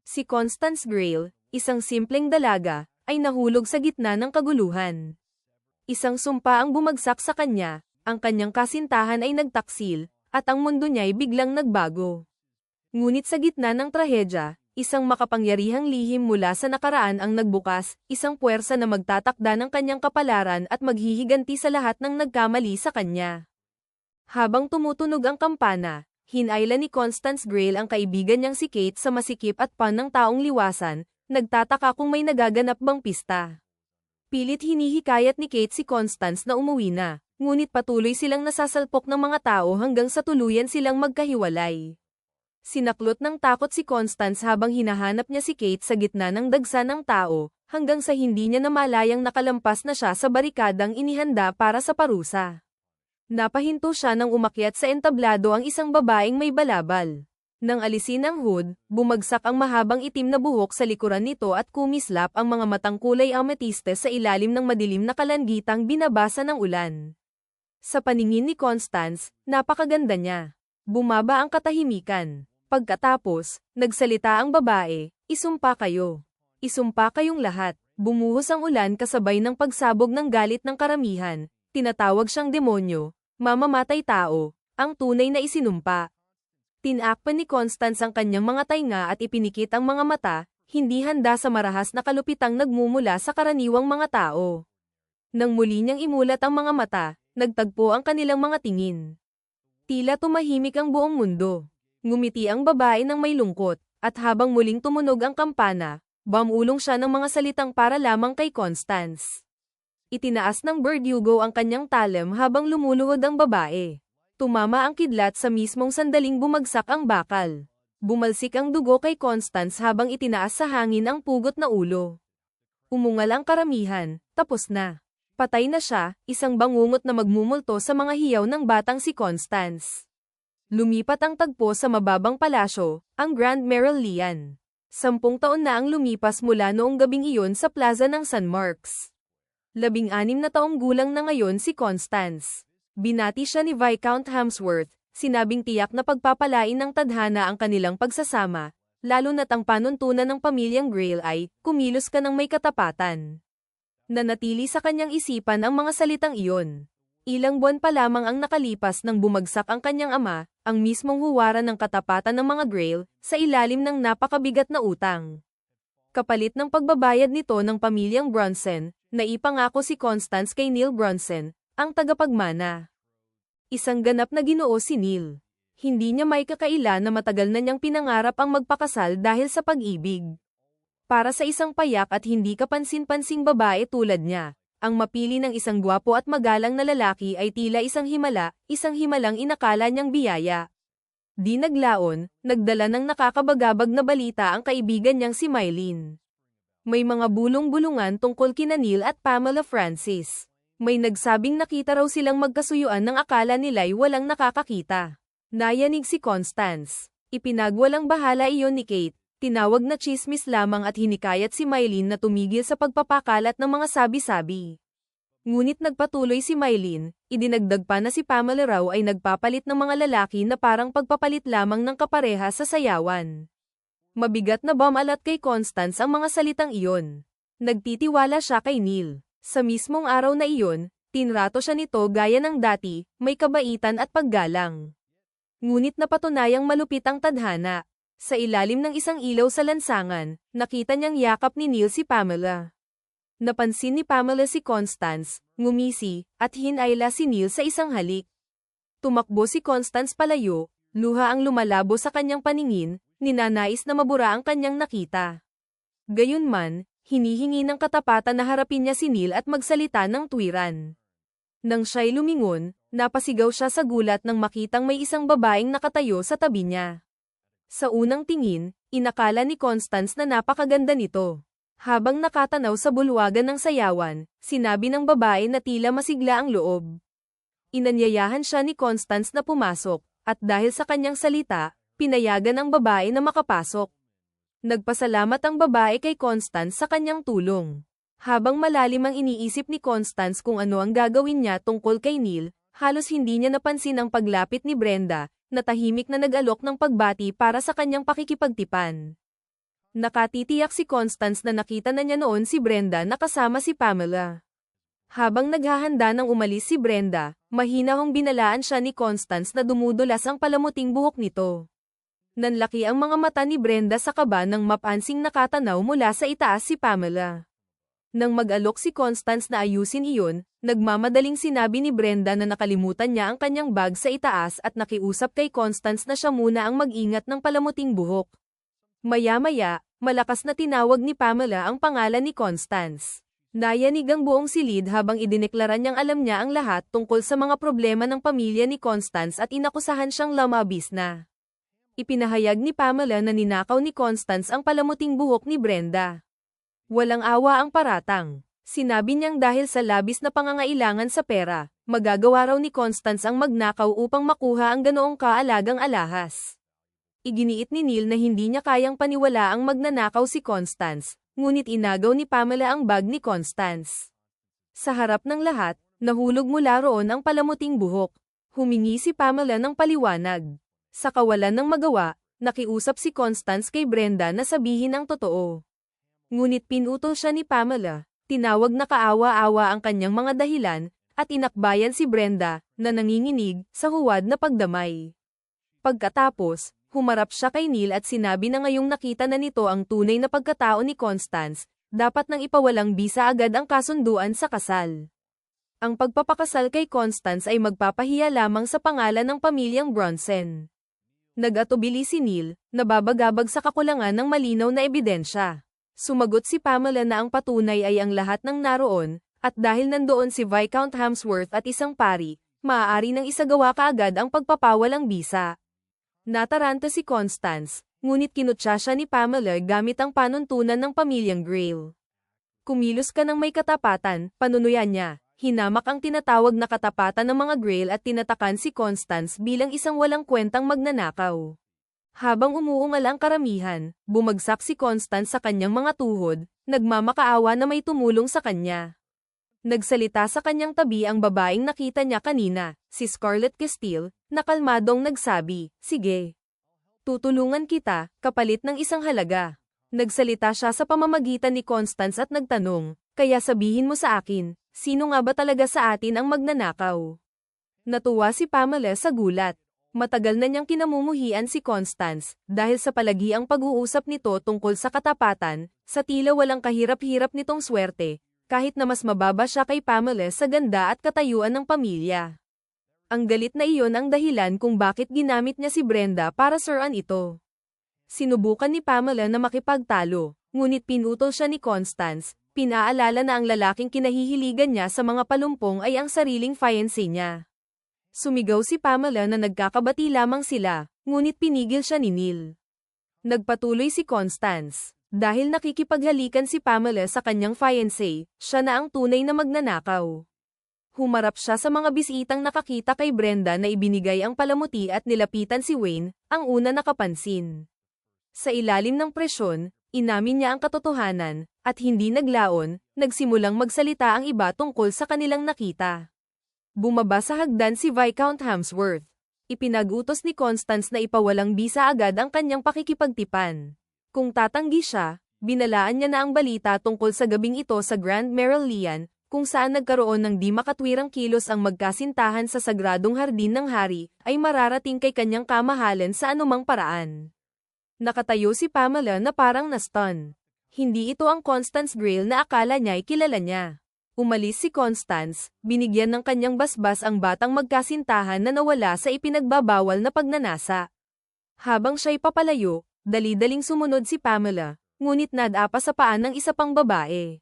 Si Constance Grail, isang simpleng dalaga, ay nahulog sa gitna ng kaguluhan. Isang sumpa ang bumagsak sa kanya, ang kanyang kasintahan ay nagtaksil, at ang mundo niya ay biglang nagbago. Ngunit sa gitna ng trahedya, isang makapangyarihang lihim mula sa nakaraan ang nagbukas, isang puwersa na magtatakda ng kanyang kapalaran at maghihiganti sa lahat ng nagkamali sa kanya. Habang tumutunog ang kampana, hinayla ni Constance Grail ang kaibigan niyang si Kate sa masikip at pan ng taong liwasan, nagtataka kung may nagaganap bang pista. Pilit hinihikayat ni Kate si Constance na umuwi na, ngunit patuloy silang nasasalpok ng mga tao hanggang sa tuluyan silang magkahiwalay. Sinaklot ng takot si Constance habang hinahanap niya si Kate sa gitna ng dagsa ng tao, hanggang sa hindi niya namalayang nakalampas na siya sa barikadang inihanda para sa parusa. Napahinto siya nang umakyat sa entablado ang isang babaeng may balabal. Nang alisin ang hood, bumagsak ang mahabang itim na buhok sa likuran nito at kumislap ang mga matang kulay ametiste sa ilalim ng madilim na kalangitang binabasa ng ulan. Sa paningin ni Constance, napakaganda niya. Bumaba ang katahimikan. Pagkatapos, nagsalita ang babae, "Isumpa kayo. Isumpa kayong lahat." Bumuhos ang ulan kasabay ng pagsabog ng galit ng karamihan. Tinatawag siyang demonyo, mamamatay tao, ang tunay na isinumpa. Tinakpan ni Constance ang kanyang mga tainga at ipinikit ang mga mata, hindi handa sa marahas na kalupitang nagmumula sa karaniwang mga tao. Nang muli niyang imulat ang mga mata, nagtagpo ang kanilang mga tingin. Tila tumahimik ang buong mundo. Ngumiti ang babae ng may lungkot, at habang muling tumunog ang kampana, bumulong siya ng mga salitang para lamang kay Constance. Itinaas ng Verdugo ang kanyang talem habang lumuluhod ang babae. Tumama ang kidlat sa mismong sandaling bumagsak ang bakal. Bumalsik ang dugo kay Constance habang itinaas sa hangin ang pugot na ulo. Umungal ang karamihan, tapos na. Patay na siya, isang bangungot na magmumulto sa mga hiyaw ng batang si Constance. Lumipat ang tagpo sa mababang palasyo, ang Grand Merolean. 10 taon na ang lumipas mula noong gabing iyon sa plaza ng San Marcos. 16 na taong gulang na ngayon si Constance. Binati siya ni Viscount Hamsworth, sinabing tiyak na pagpapalain ng tadhana ang kanilang pagsasama, lalo na't ang panuntunan ng pamilyang Grail ay, "Kumilos ka ng may katapatan." Nanatili sa kanyang isipan ang mga salitang iyon. Ilang buwan pa lamang ang nakalipas nang bumagsak ang kanyang ama, ang mismong huwaran ng katapatan ng mga Grail, sa ilalim ng napakabigat na utang. Kapalit ng pagbabayad nito ng pamilyang Bronson, naipangako si Constance kay Neil Bronson, ang tagapagmana. Isang ganap na ginoo si Neil. Hindi niya may kakaila na matagal na niyang pinangarap ang magpakasal dahil sa pag-ibig. Para sa isang payak at hindi kapansin-pansing babae tulad niya, ang mapili ng isang gwapo at magalang na lalaki ay tila isang himalang inakala niyang biyaya. Di naglaon, nagdala ng nakakabagabag na balita ang kaibigan niyang si Mylene. May mga bulong-bulungan tungkol kina Neil at Pamela Francis. May nagsabing nakita raw silang magkasuyuan ng akala nila'y walang nakakakita. Nayanig si Constance. Ipinagwalang bahala iyon ni Kate. Tinawag na tsismis lamang at hinikayat si Mylene na tumigil sa pagpapakalat ng mga sabi-sabi. Ngunit nagpatuloy si Mylene, idinagdag pa na si Pamela raw ay nagpapalit ng mga lalaki na parang pagpapalit lamang ng kapareha sa sayawan. Mabigat na bumalat kay Constance ang mga salitang iyon. Nagtitiwala siya kay Neil. Sa mismong araw na iyon, tinrato siya nito gaya ng dati, may kabaitan at paggalang. Ngunit napatunayang malupit ang tadhana. Sa ilalim ng isang ilaw sa lansangan, nakita niyang yakap ni Neil si Pamela. Napansin ni Pamela si Constance, ngumisi, at hinayla si Neil sa isang halik. Tumakbo si Constance palayo, luha ang lumalabo sa kanyang paningin, ninanais na mabura ang kanyang nakita. Gayunman, hinihingi ng katapatan na harapin niya si Neil at magsalita ng tuwiran. Nang siya'y lumingon, napasigaw siya sa gulat nang makitang may isang babaeng nakatayo sa tabi niya. Sa unang tingin, inakala ni Constance na napakaganda nito. Habang nakatanaw sa bulwagan ng sayawan, sinabi ng babae na tila masigla ang loob. Inanyayahan siya ni Constance na pumasok, at dahil sa kanyang salita, pinayagan ang babae na makapasok. Nagpasalamat ang babae kay Constance sa kanyang tulong. Habang malalim ang iniisip ni Constance kung ano ang gagawin niya tungkol kay Neil, halos hindi niya napansin ang paglapit ni Brenda, na tahimik na nag-alok ng pagbati para sa kanyang pakikipagtipan. Nakatitiyak si Constance na nakita na niya noon si Brenda na kasama si Pamela. Habang naghahanda ng umalis si Brenda, mahinahong binalaan siya ni Constance na dumudulas ang palamuting buhok nito. Nanlaki ang mga mata ni Brenda sa kaba nang mapansing nakatanaw mula sa itaas si Pamela. Nang mag-alok si Constance na ayusin iyon, nagmamadaling sinabi ni Brenda na nakalimutan niya ang kanyang bag sa itaas at nakiusap kay Constance na siya muna ang mag-ingat ng palamuting buhok. Maya-maya, malakas na tinawag ni Pamela ang pangalan ni Constance. Nayanig ang buong silid habang idineklara niyang alam niya ang lahat tungkol sa mga problema ng pamilya ni Constance at inakusahan siyang lamabis na. Ipinahayag ni Pamela na ninakaw ni Constance ang palamuting buhok ni Brenda. Walang awa ang paratang. Sinabi niyang dahil sa labis na pangangailangan sa pera, magagawa raw ni Constance ang magnakaw upang makuha ang ganoong kaalagang alahas. Iginiit ni Neil na hindi niya kayang paniwala ang magnanakaw si Constance, ngunit inagaw ni Pamela ang bag ni Constance. Sa harap ng lahat, nahulog mula roon ang palamuting buhok. Humingi si Pamela ng paliwanag. Sa kawalan ng magawa, nakiusap si Constance kay Brenda na sabihin ang totoo. Ngunit pinutol siya ni Pamela, tinawag na kaawa-awa ang kanyang mga dahilan, at inakbayan si Brenda, na nanginginig, sa huwad na pagdamay. Pagkatapos, humarap siya kay Neil at sinabi na ngayong nakita na nito ang tunay na pagkatao ni Constance, dapat nang ipawalang bisa agad ang kasunduan sa kasal. Ang pagpapakasal kay Constance ay magpapahiya lamang sa pangalan ng pamilyang Bronson. Nag-atubili si Neil, nababagabag sa kakulangan ng malinaw na ebidensya. Sumagot si Pamela na ang patunay ay ang lahat ng naroon, at dahil nandoon si Viscount Hamsworth at isang pari, maaari nang isagawa kaagad ang pagpapawalang bisa. Nataranta si Constance, ngunit kinutya siya ni Pamela gamit ang panuntunan ng pamilyang Grail. Kumilos ka ng may katapatan, panunuyan niya. Hinamak ang tinatawag na katapatan ng mga Grail at tinatakan si Constance bilang isang walang kwentang magnanakaw. Habang umuungal ang karamihan, bumagsak si Constance sa kanyang mga tuhod, nagmamakaawa na may tumulong sa kanya. Nagsalita sa kanyang tabi ang babaeng nakita niya kanina, si Scarlett Castile, na kalmadong nagsabi, "Sige. Tutulungan kita, kapalit ng isang halaga." Nagsalita siya sa pamamagitan ni Constance at nagtanong, "Kaya sabihin mo sa akin, sino nga ba talaga sa atin ang magnanakaw?" Natuwa si Pamela sa gulat. Matagal na niyang kinamumuhian si Constance, dahil sa palagiang pag-uusap nito tungkol sa katapatan, sa tila walang kahirap-hirap nitong swerte, kahit na mas mababa siya kay Pamela sa ganda at katayuan ng pamilya. Ang galit na iyon ang dahilan kung bakit ginamit niya si Brenda para suruan ito. Sinubukan ni Pamela na makipagtalo, ngunit pinutol siya ni Constance, pinaalala na ang lalaking kinahihiligan niya sa mga palumpong ay ang sariling fiancé niya. Sumigaw si Pamela na nagkakabati lamang sila, ngunit pinigil siya ni Neil. Nagpatuloy si Constance. Dahil nakikipaghalikan si Pamela sa kanyang fiancé, siya na ang tunay na magnanakaw. Humarap siya sa mga bisitang nakakita kay Brenda na ibinigay ang palamuti at nilapitan si Wayne, ang una nakapansin. Sa ilalim ng presyon, inamin niya ang katotohanan, at hindi naglaon, nagsimulang magsalita ang iba tungkol sa kanilang nakita. Bumaba sa hagdan si Viscount Hamsworth. Ipinag-utos ni Constance na ipawalang bisa agad ang kanyang pakikipagtipan. Kung tatanggi siya, binalaan niya na ang balita tungkol sa gabing ito sa Grand Merolean, kung saan nagkaroon ng di makatwirang kilos ang magkasintahan sa sagradong hardin ng hari, ay mararating kay kanyang kamahalan sa anumang paraan. Nakatayo si Pamela na parang na-stun. Hindi ito ang Constance Grail na akala niya ay kilala niya. Umalis si Constance, binigyan ng kanyang basbas ang batang magkasintahan na nawala sa ipinagbabawal na pagnanasa. Habang siya'y papalayo, dali-daling sumunod si Pamela, ngunit nadapa sa paan ng isa pang babae.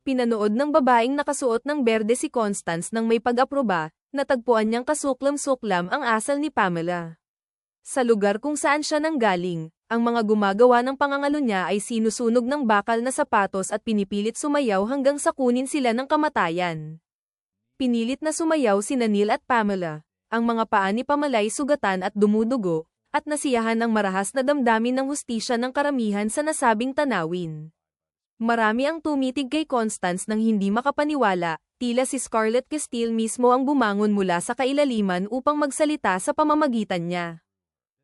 Pinanood ng babaeng nakasuot ng berde si Constance nang may pag-aproba, natagpuan niyang kasuklam-suklam ang asal ni Pamela. Sa lugar kung saan siya nanggaling, ang mga gumagawa ng pangangalo niya ay sinusunog ng bakal na sapatos at pinipilit sumayaw hanggang sa kunin sila ng kamatayan. Pinilit na sumayaw sina Neil at Pamela, ang mga paa ni Pamela ay sugatan at dumudugo, at nasiyahan ang marahas na damdamin ng hustisya ng karamihan sa nasabing tanawin. Marami ang tumitig kay Constance nang hindi makapaniwala, tila si Scarlett Castile mismo ang bumangon mula sa kailaliman upang magsalita sa pamamagitan niya.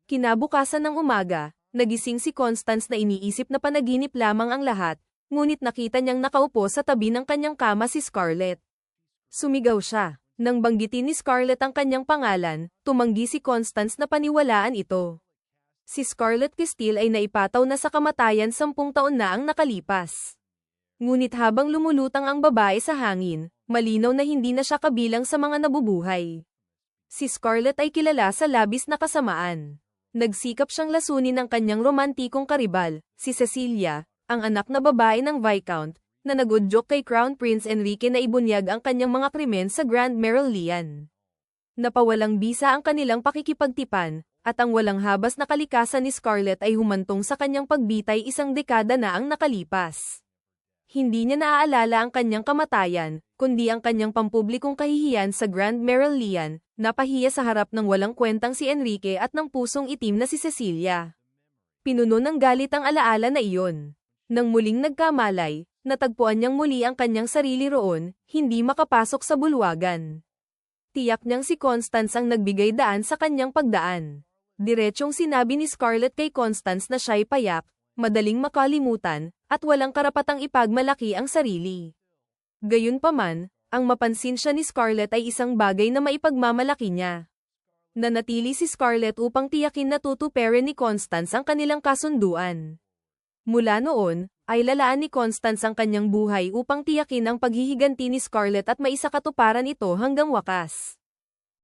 Kinabukasan ng umaga, Nagising si Constance na iniisip na panaginip lamang ang lahat, ngunit nakita niyang nakaupo sa tabi ng kanyang kama si Scarlett. Sumigaw siya. Nang banggitin ni Scarlett ang kanyang pangalan, tumanggi si Constance na paniwalaan ito. Si Scarlett Castile ay naipataw na sa kamatayan 10 taon na ang nakalipas. Ngunit habang lumulutang ang babae sa hangin, malinaw na hindi na siya kabilang sa mga nabubuhay. Si Scarlett ay kilala sa labis na kasamaan. Nagsikap siyang lasunin ang kanyang romantikong karibal, si Cecilia, ang anak na babae ng Viscount, na nag-udyok kay Crown Prince Enrique na ibunyag ang kanyang mga krimen sa Grand Merolean. Napawalang bisa ang kanilang pakikipagtipan, at ang walang habas na kalikasan ni Scarlett ay humantong sa kanyang pagbitay 1 dekada na ang nakalipas. Hindi niya naaalala ang kanyang kamatayan, kundi ang kanyang pampublikong kahihiyan sa Grand Merolean, napahiya sa harap ng walang kwentang si Enrique at ng pusong itim na si Cecilia. Pinuno ng galit ang alaala na iyon. Nang muling nagkamalay, natagpuan niyang muli ang kanyang sarili roon, hindi makapasok sa bulwagan. Tiyak niyang si Constance ang nagbigay daan sa kanyang pagdaan. Diretsyong sinabi ni Scarlett kay Constance na siya'y payak, madaling makalimutan, at walang karapatang ipagmalaki ang sarili. Gayunpaman, ang mapansin siya ni Scarlett ay isang bagay na maipagmamalaki niya. Nanatili si Scarlett upang tiyakin na tutuperin ni Constance ang kanilang kasunduan. Mula noon, ay lalaan ni Constance ang kanyang buhay upang tiyakin ang paghihiganti ni Scarlett at maisakatuparan ito hanggang wakas.